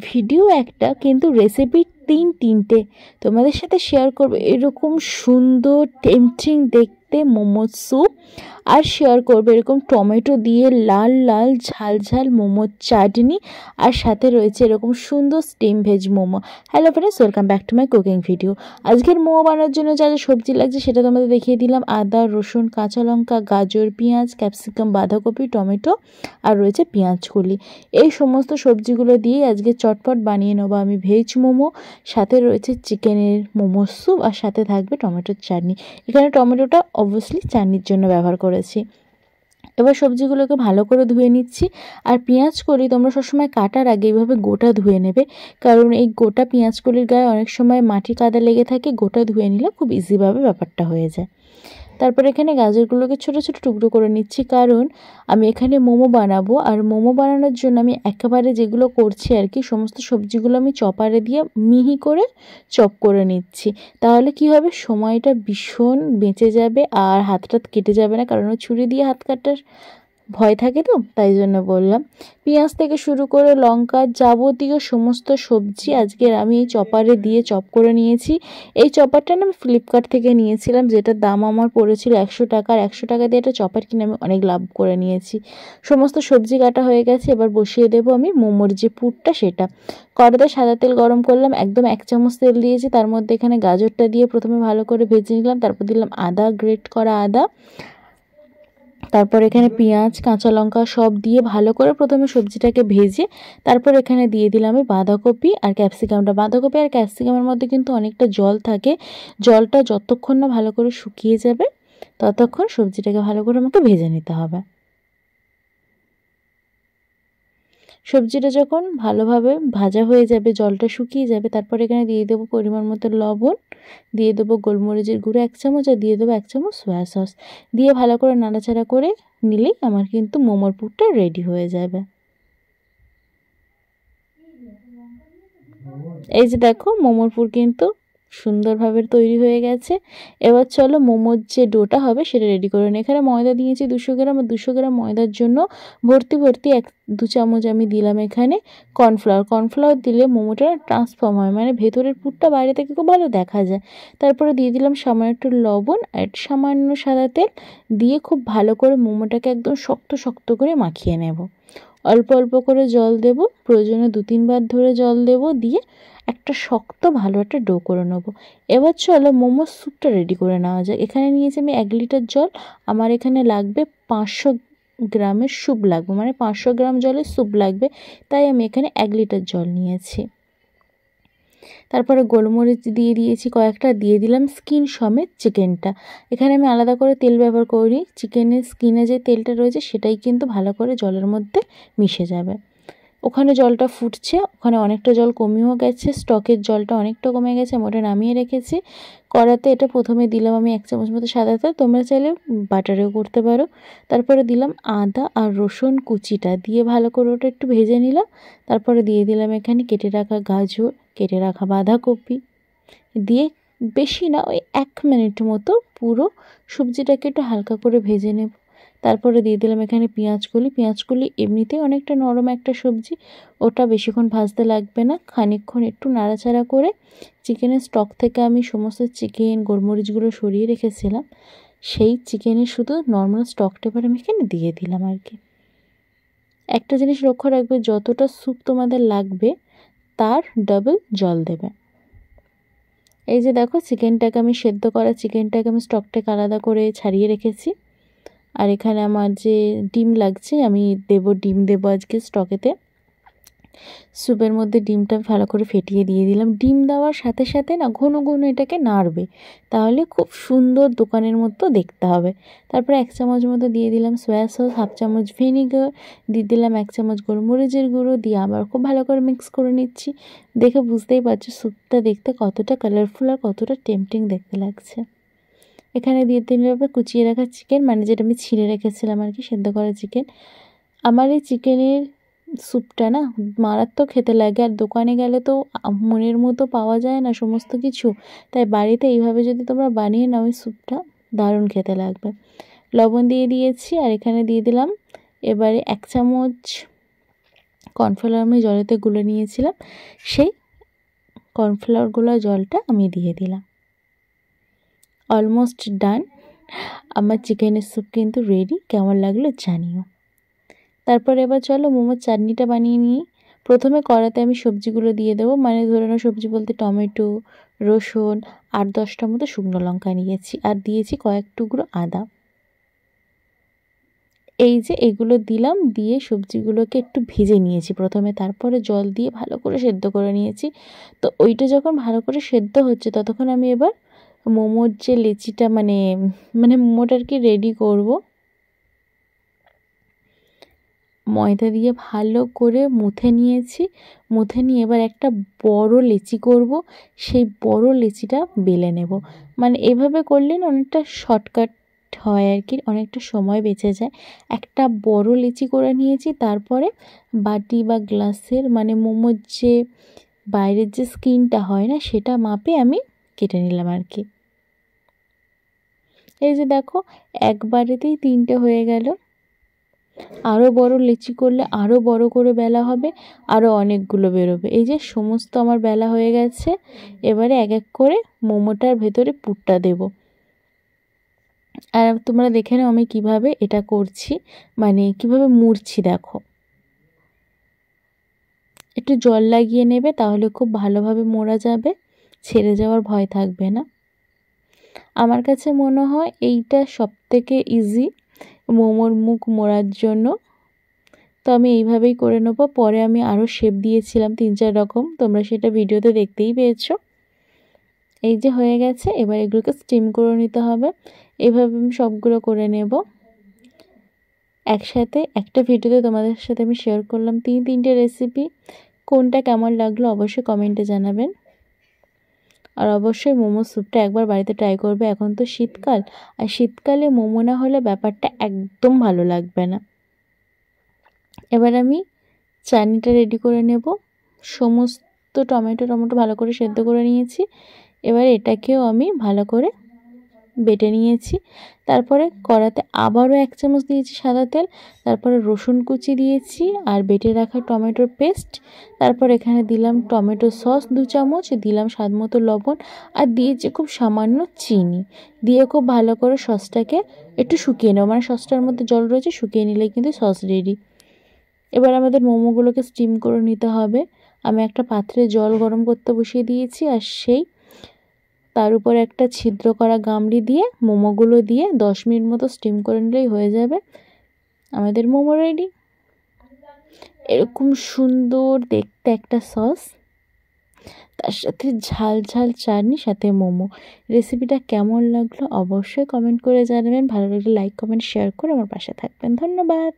Video একটা কিন্তু recipe তিনটে তোমাদের সাথে শেয়ার করবো। এরকম সুন্দর টেম্পটিং দেখতে মোমোর স্যুপ, আর শেয়ার করবো এরকম টমেটো দিয়ে লাল লাল ঝাল ঝাল মোমোর চাটনি, আর সাথে রয়েছে এরকম সুন্দর steam veg momo. Hello friends, welcome back to my cooking video. আজকের মোমো বানানোর জন্য যা যা সবজি লাগছে সেটা তোমাদের দেখিয়ে দিলাম। আদা, রসুন, কাঁচা লঙ্কা, গাজর, পেঁয়াজ, ক্যাপসিকাম, বাঁধাকপি, টমেটো, আর রয়েছে পেঁয়াজ কলি। এই সমস্ত সবজিগুলো দিয়ে আজকে চটপট বানিয়ে নেবো আমি ভেজ মোমো। সাথে রয়েছে চিকেনের মোমো স্যুপ, আর সাথে থাকবে টমেটোর চাটনি। এখানে টমেটোটা অবভিয়াসলি চাটনির জন্য ব্যবহার করেছি। এবার সবজিগুলোকে ভালো করে ধুয়ে নিচ্ছি। আর পেঁয়াজ কলি তোমরা সবসময় কাটার আগে এইভাবে গোটা ধুয়ে নেবে, কারণ এই গোটা পেঁয়াজ কলির গায়ে অনেক সময় মাটি কাদা লেগে থাকে। গোটা ধুয়ে নিলে খুব ইজিভাবে ব্যাপারটা হয়ে যায়। তারপর এখানে গাজরগুলোকে ছোট ছোট টুকরো করে নিচ্ছি, কারণ আমি এখানে মোমো বানাবো। আর মোমো বানানোর জন্য আমি একেবারে যেগুলো করছি আর কি, সমস্ত সবজিগুলো আমি চপারে দিয়ে মিহি করে চপ করে নিচ্ছি। তাহলে কি হবে, সময়টা ভীষণ বেঁচে যাবে আর হাতটা কেটে যাবে না, কারণ ছুরি দিয়ে হাত কাটার ভয় থাকে, তো তাই জন্য বললাম। পেঁয়াজ থেকে শুরু করে লঙ্কা, যাবতীয় সমস্ত সবজি আজকের আমি এই চপারে দিয়ে চপ করে নিয়েছি। এই চপারটা না আমি ফ্লিপকার্ট থেকে নিয়েছিলাম, যেটার দাম আমার পড়েছিল 100 টাকা। আর 100 টাকা দিয়ে একটা চপার কিনে আমি অনেক লাভ করে নিয়েছি। সমস্ত সবজি কাটা হয়ে গেছে, এবার বসিয়ে দেবো আমি মোমোর যে পুরটা সেটা। কড়াতে সাদা তেল গরম করলাম, একদম 1 চামচ তেল দিয়েছি। তার মধ্যে এখানে গাজরটা দিয়ে প্রথমে ভালো করে ভেজে নিলাম, তারপর দিলাম আদা, গ্রেট করা আদা। তারপর এখানে পেঁয়াজ, কাঁচা লঙ্কা সব দিয়ে ভালো করে প্রথমে সবজিটাকে ভেজে তারপর এখানে দিয়ে দিলাম আমি বাঁধাকপি আর ক্যাপসিকামটা। বাঁধাকপি আর ক্যাপসিকামের মধ্যে কিন্তু অনেকটা জল থাকে, জলটা যতক্ষণ না ভালো করে শুকিয়ে যাবে ততক্ষণ সবজিটাকে ভালো করে আমাকে ভেজে নিতে হবে। সবজিটা যখন ভালোভাবে ভাজা হয়ে যাবে, জলটা শুকিয়ে যাবে, তারপর এখানে দিয়ে দেবো পরিমাণ মতো লবণ, দিয়ে দেবো গোলমরিচের গুঁড়ো 1 চামচ, আর দিয়ে দেবো 1 চামচ সয়া সস। দিয়ে ভালো করে নাড়াচাড়া করে নিলেই আমার কিন্তু মোমোর পুরটা রেডি হয়ে যাবে। এই যে দেখো মোমোর পুর কিন্তু সুন্দরভাবে তৈরি হয়ে গেছে। এবার চলো মোমোর যে ডোটা হবে সেটা রেডি করে নিই। এখানে ময়দা দিয়েছি 200 গ্রাম, আর 200 গ্রাম ময়দার জন্য ভর্তি 2 চামচ আমি দিলাম এখানে কর্নফ্লাওয়ার। কর্নফ্লাওয়ার দিলে মোমোটা ট্রান্সফর্ম হয়, মানে ভেতরের পুরটা বাইরে থেকে খুব ভালো দেখা যায়। তারপরে দিয়ে দিলাম সামান্য একটু লবণ আর সামান্য সাদা তেল, দিয়ে খুব ভালো করে মোমোটাকে একদম শক্ত শক্ত করে মাখিয়ে নেব। অল্প অল্প করে জল দেব, প্রয়োজনে 2-3 বার ধরে জল দেব, দিয়ে একটা শক্ত ভালো একটা ডো করে নেবো। এবার চলো মোমোর স্যুপটা রেডি করে নেওয়া যায়। এখানে নিয়েছি আমি 1 লিটার জল। আমার এখানে লাগবে 500 গ্রামের স্যুপ লাগবে, মানে 500 গ্রাম জলের স্যুপ লাগবে, তাই আমি এখানে 1 লিটার জল নিয়েছি। তারপরে গোলমরিচ দিয়ে দিয়েছি কয়েকটা, দিয়ে দিলাম স্কিন সমেত চিকেনটা। এখানে আমি আলাদা করে তেল ব্যবহার করিনি, চিকেনের স্কিনে যে তেলটা রয়েছে সেটাই কিন্তু ভালো করে জলের মধ্যে মিশে যাবে। ওখানে জলটা ফুটছে, ওখানে অনেকটা জল কমেও গেছে, স্টকের জলটা অনেকটা কমে গেছে, আমি ওটা নামিয়ে রেখেছি। কড়াতে এটা প্রথমে দিলাম আমি 1 চামচ মতো সাদা তেল, তোমরা চাইলে বাটারেও করতে পারো। তারপরে দিলাম আদা আর রসুন কুচিটা, দিয়ে ভালো করে ওটা একটু ভেজে নিলাম। তারপরে দিয়ে দিলাম এখানে কেটে রাখা গাজর, কেটে রাখা বাঁধাকপি, দিয়ে বেশি না, ওই 1 মিনিট মতো পুরো সবজিটাকে একটু হালকা করে ভেজে নেব। তারপরে দিয়ে দিলাম এখানে পেঁয়াজকলি এমনিতেই অনেকটা নরম একটা সবজি, ওটা বেশিক্ষণ ভাজতে লাগবে না। খানিকক্ষণ একটু নাড়াচাড়া করে চিকেনের স্টক থেকে আমি সমস্ত চিকেন গোলমরিচগুলো সরিয়ে রেখেছিলাম, সেই চিকেনের শুধু নর্মাল স্টকটা এবার আমি এখানে দিয়ে দিলাম আর কি। একটা জিনিস লক্ষ্য রাখবে, যতটা স্যুপ তোমাদের লাগবে তার ডাবল জল দেবে। এই যে দেখো চিকেনটাকে আমি সেদ্ধ করা চিকেনটাকে আমি স্টক থেকে আলাদা করে ছাড়িয়ে রেখেছি। আর এখানে আমার যে ডিম লাগছে, আমি ডিম দেবো আজকে স্টকেতে। স্যুপের মধ্যে ডিমটা ভালো করে ফেটিয়ে দিয়ে দিলাম। ডিম দেওয়ার সাথে সাথে না ঘন ঘন এটাকে নাড়বে, তাহলে খুব সুন্দর দোকানের মতো দেখতে হবে। তারপরে 1 চামচ মতো দিয়ে দিলাম সয়া সস, 1/2 চামচ ভিনিগার, দিয়ে দিলাম 1 চামচ গোলমরিচের গুঁড়ো, দিয়ে আবার খুব ভালো করে মিক্স করে নিচ্ছি। দেখে বুঝতেই পারছো স্যুপটা দেখতে কতটা কালারফুল আর কতটা টেম্পটিং দেখতে লাগছে। এখানে দিয়ে দিলাম কুচিয়ে রাখা চিকেন, মানে যেটা আমি ছিঁড়ে রেখেছিলাম আর কি, সেদ্ধ করা চিকেন। আমার এই চিকেনের স্যুপটা না মারাত্মক খেতে লাগে, আর দোকানে গেলে তো মনের মতো পাওয়া যায় না সমস্ত কিছু, তাই বাড়িতে এইভাবে যদি তোমরা বানিয়ে নাও এই স্যুপটা দারুণ খেতে লাগবে। লবণ দিয়ে দিয়েছি, আর এখানে দিয়ে দিলাম এবারে 1 চামচ কর্নফ্লাওয়ার আমি জলেতে গুলে নিয়েছিলাম, সেই কর্নফ্লাওয়ার গুলা জলটা আমি দিয়ে দিলাম। অলমোস্ট ডান, আমার চিকেনের স্যুপ কিন্তু রেডি। কেমন লাগলো জানিও। তারপর এবার চলো মোমোর চাটনিটা বানিয়ে নিই। প্রথমে কড়াতে আমি সবজিগুলো দিয়ে দেবো, মানে ধরে নাও সবজি বলতে টমেটো, রসুন, 8-10টা মতো শুকনো লঙ্কা নিয়েছি, আর দিয়েছি কয়েক টুকরো আদা। এই যে এগুলো দিলাম, দিয়ে সবজিগুলোকে একটু ভেজে নিয়েছি প্রথমে, তারপরে জল দিয়ে ভালো করে সেদ্ধ করে নিয়েছি। তো ওইটা যখন ভালো করে সেদ্ধ হচ্ছে ততক্ষণ আমি এবার মোমোর যে লেচিটা মানে মোমোটা আর কি রেডি করব। ময়দা দিয়ে ভালো করে মুথে নিয়েছি, মুথে নিয়ে এবার একটা বড় লেচি করব। সেই বড় লেচিটা বেলে নেব, মানে এভাবে করলে না অনেকটা শর্টকাট হয় আর কি, অনেকটা সময় বেঁচে যায়। একটা বড় লেচি করে নিয়েছি, তারপরে বাটি বা গ্লাসের মানে মোমোর যে বাইরের যে স্কিনটা হয় না সেটা মাপে আমি কেটে নিলাম আর কি। এই যে দেখো একবারেতেই 3টে হয়ে গেল। আরও বড় লেচি করলে আরও বড় করে বেলা হবে, আরও অনেকগুলো বেরোবে। এই যে সমস্ত আমার বেলা হয়ে গেছে। এবারে এক এক করে মোমোটার ভেতরে পুরটা দেব। আর তোমরা দেখে নাও আমি কিভাবে এটা করছি, মানে কিভাবে মুড়ছি। দেখো একটু জল লাগিয়ে নেবে, তাহলে খুব ভালোভাবে মোড়া যাবে, ছেড়ে যাওয়ার ভয় থাকবে না। আমার কাছে মনে হয় এইটা সবথেকে ইজি মোমোর মুখ মোড়ার জন্য। তো আমি এইভাবেই করে নেব। পরে আমি আরও শেপ দিয়েছিলাম 3-4 রকম, তোমরা সেটা ভিডিওতে দেখতেই পেয়েছো। এই যে হয়ে গেছে, এবার এগুলোকে স্টিম করে নিতে হবে। এইভাবে আমি সবগুলো করে নেব একসাথে। একটা ভিডিওতে তোমাদের সাথে আমি শেয়ার করলাম 3-3টে রেসিপি। কোনটা কেমন লাগলো অবশ্যই কমেন্টে জানাবেন। আর অবশ্যই মোমো স্যুপটা একবার বাড়িতে ট্রাই করবে। এখন তো শীতকাল, আর শীতকালে মোমো না হলে ব্যাপারটা একদম ভালো লাগবে না। এবার আমি চাটনিটা রেডি করে নেব। সমস্ত টমেটো ভালো করে সেদ্ধ করে নিয়েছি। এবার এটাকেও আমি ভালো করে বেটে নিয়েছি। তারপরে কড়াতে আবারও 1 চামচ দিয়েছি সাদা তেল, তারপরে রসুন কুচি দিয়েছি আর বেটে রাখা টমেটোর পেস্ট। তারপর এখানে দিলাম টমেটো সস 2 চামচ, দিলাম স্বাদমতো লবণ, আর দিয়েছি খুব সামান্য চিনি। দিয়ে খুব ভালো করে সসটাকে একটু শুকিয়ে নেব, মানে সসটার মধ্যে জল রয়েছে, শুকিয়ে নিলেই কিন্তু সস রেডি। এবার আমাদের মোমোগুলোকে স্টিম করে নিতে হবে। আমি একটা পাত্রে জল গরম করতে বসিয়ে দিয়েছি, আর তার উপর একটা ছিদ্র করা গামলি দিয়ে মোমোগুলো দিয়ে 10 মিনিট মতো স্টিম করে নিলেই হয়ে যাবে আমাদের মোমো রেডি। এরকম সুন্দর দেখতে একটা সস, তার সাথে ঝাল ঝাল চাটনি, সাথে মোমো। রেসিপিটা কেমন লাগলো অবশ্যই কমেন্ট করে জানাবেন। ভালো লাগলে লাইক কমেন্ট শেয়ার করে আমার পাশে থাকবেন। ধন্যবাদ।